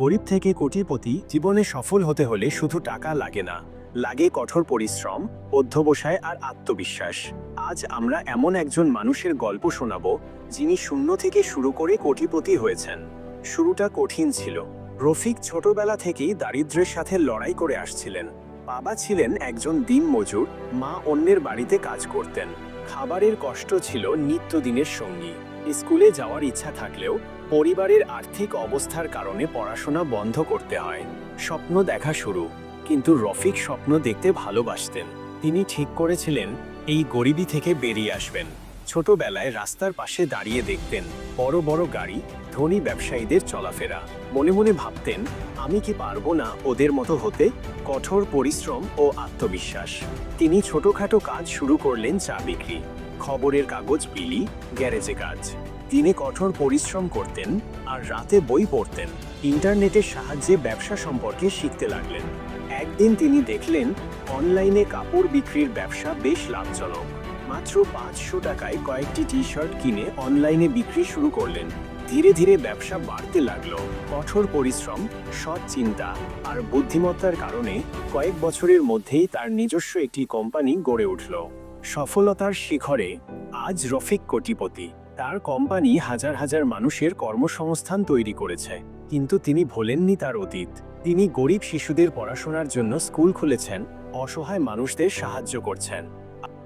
গরিব থেকে কোটিপতি জীবনে সফল হতে হলে শুধু টাকা লাগে না, লাগে কঠোর পরিশ্রম, অধ্যবসায় আর আত্মবিশ্বাস। আজ আমরা এমন একজন মানুষের গল্প শোনাবো যিনি শূন্য থেকে শুরু করে কোটিপতি হয়েছেন। শুরুটা কঠিন ছিল। রফিক ছোটবেলা থেকেই দারিদ্র্যের সাথে লড়াই করে আসছিলেন। বাবা ছিলেন একজন দিনমজুর, মা অন্যের বাড়িতে কাজ করতেন। খাবারের কষ্ট ছিল নিত্যদিনের সঙ্গী। স্কুলে যাওয়ার ইচ্ছা থাকলেও পরিবারের আর্থিক অবস্থার কারণে পড়াশোনা বন্ধ করতে হয়। স্বপ্ন দেখা শুরু, কিন্তু রফিক স্বপ্ন দেখতে ভালোবাসতেন। তিনি ঠিক করেছিলেন এই গরিবি থেকে বেরিয়ে আসবেন। ছোটবেলায় রাস্তার পাশে দাঁড়িয়ে দেখতেন বড় বড় গাড়ি, ধনী ব্যবসায়ীদের চলাফেরা। মনে মনে ভাবতেন, আমি কি পারবো না ওদের মতো হতে? কঠোর পরিশ্রম ও আত্মবিশ্বাস। তিনি ছোটখাটো কাজ শুরু করলেন, চা বিক্রি, খবরের কাগজ বিলি, গ্যারেজে কাজ। দিনে কঠোর পরিশ্রম করতেন আর রাতে বই পড়তেন। ইন্টারনেটের সাহায্যে ব্যবসা সম্পর্কে শিখতে লাগলেন। একদিন তিনি দেখলেন অনলাইনে কাপড় বিক্রির ব্যবসা বেশ লাভজনক। মাত্র 500 টাকায় কয়েকটি টি-শার্ট কিনে অনলাইনে বিক্রি শুরু করলেন। ধীরে ধীরে ব্যবসা বাড়তে লাগলো। কঠোর পরিশ্রম, সৎ চিন্তা আর বুদ্ধিমত্তার কারণে কয়েক বছরের মধ্যেই তার নিজস্ব একটি কোম্পানি গড়ে উঠল। সফলতার শিখরে আজ রফিক কোটিপতি। তার কোম্পানি হাজার হাজার মানুষের কর্মসংস্থান তৈরি করেছে। কিন্তু তিনি ভোলেননি তার অতীত। তিনি গরিব শিশুদের পড়াশোনার জন্য স্কুল খুলেছেন, অসহায় মানুষদের সাহায্য করছেন।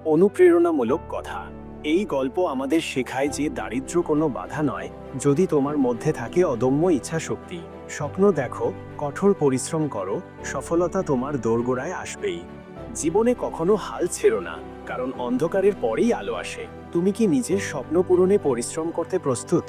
অনুপ্রেরণামূলক কথা। এই গল্প আমাদের শেখায় যে দারিদ্র্য কোনো বাধা নয়, যদি তোমার মধ্যে থাকে অদম্য ইচ্ছাশক্তি। স্বপ্ন দেখো, কঠোর পরিশ্রম করো, সফলতা তোমার দোরগোড়ায় আসবেই। জীবনে কখনো হাল ছেড়ো না, কারণ অন্ধকারের পরেই আলো আসে। তুমি কি নিজের স্বপ্ন পূরণে পরিশ্রম করতে প্রস্তুত?